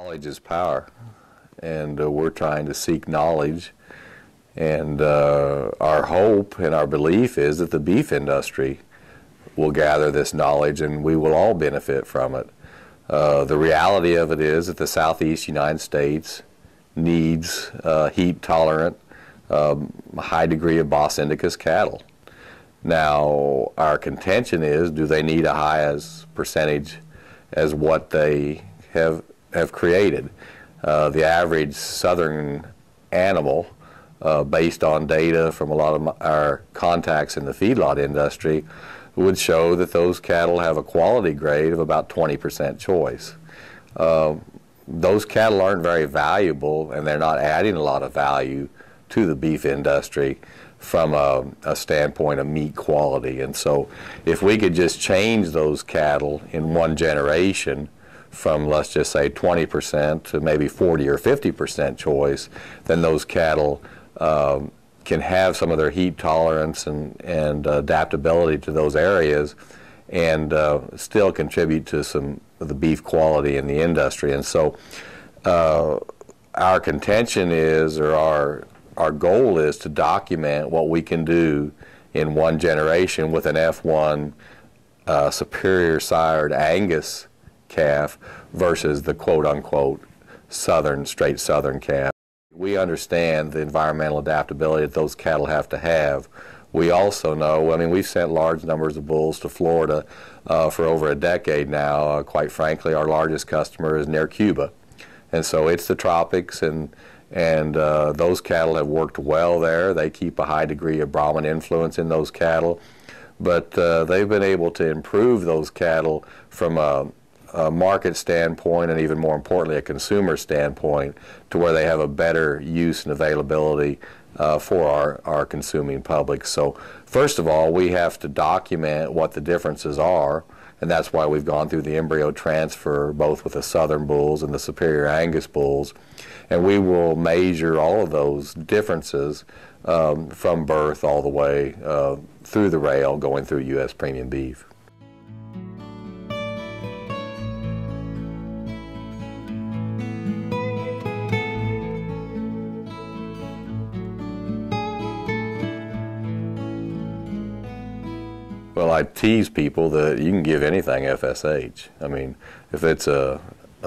Knowledge is power, and we're trying to seek knowledge, and our hope and our belief is that the beef industry will gather this knowledge and we will all benefit from it. The reality of it is that the southeast United States needs heat-tolerant, high degree of Bos indicus cattle. Now, our contention is, do they need a high as percentage as what they have created? The average southern animal, based on data from a lot of our contacts in the feedlot industry, would show that those cattle have a quality grade of about 20% choice. Those cattle aren't very valuable, and they're not adding a lot of value to the beef industry from a standpoint of meat quality. And so if we could just change those cattle in one generation from, let's just say, 20% to maybe 40 or 50% choice, then those cattle can have some of their heat tolerance and adaptability to those areas and still contribute to some of the beef quality in the industry. And so our contention is, or our goal is, to document what we can do in one generation with an F1 superior sired Angus calf versus the quote-unquote straight southern calf. We understand the environmental adaptability that those cattle have to have. We also know, I mean, we've sent large numbers of bulls to Florida for over a decade now. Quite frankly, our largest customer is near Cuba. And so it's the tropics, and those cattle have worked well there. They keep a high degree of Brahman influence in those cattle. But they've been able to improve those cattle from a market standpoint, and even more importantly a consumer standpoint, to where they have a better use and availability for our consuming public. So first of all, we have to document what the differences are, and that's why we've gone through the embryo transfer both with the southern bulls and the superior Angus bulls, and we will measure all of those differences from birth all the way through the rail going through U.S. premium beef. Well, I tease people that you can give anything FSH. I mean, if it's a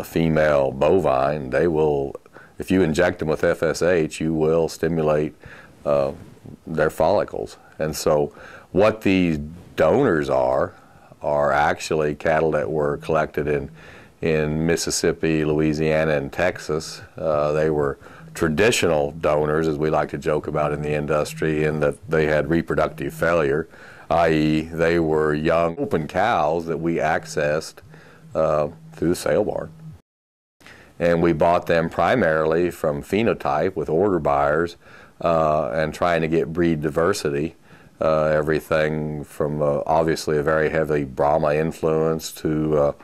female bovine, they will, if you inject them with FSH, you will stimulate their follicles. And so what these donors are actually cattle that were collected in Mississippi, Louisiana, and Texas. They were traditional donors, as we like to joke about in the industry, in that they had reproductive failure, i.e. they were young open cows that we accessed through the sale barn. And we bought them primarily from phenotype with order buyers and trying to get breed diversity. Everything from obviously a very heavy Brahma influence to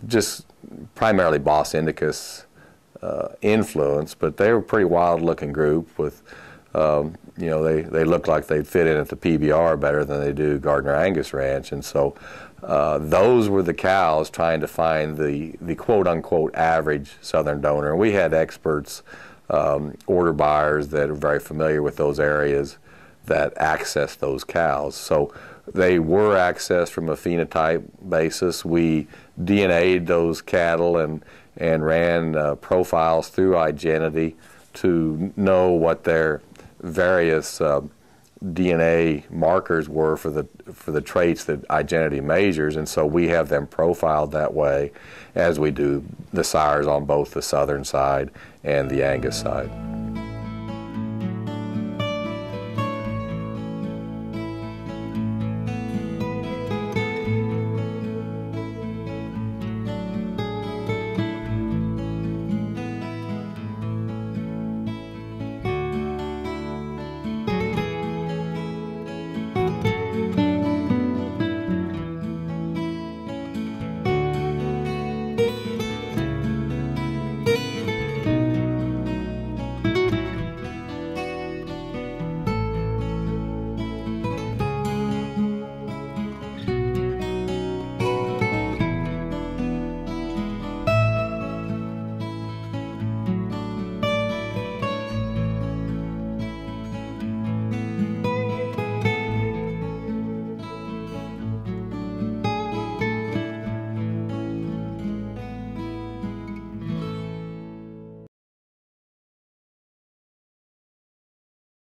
just primarily Bos indicus influence, but they were a pretty wild looking group with you know, they look like they'd fit in at the PBR better than they do GardinerAngusRanch. And so those were the cows trying to find the quote-unquote average southern donor. And we had experts, order buyers that are very familiar with those areas that access those cows. So they were accessed from a phenotype basis. We DNA'd those cattle and ran profiles through Igenity to know what their various DNA markers were for the traits that Igenity measures, and so we have them profiled that way, as we do the sires on both the southern side and the Angus side.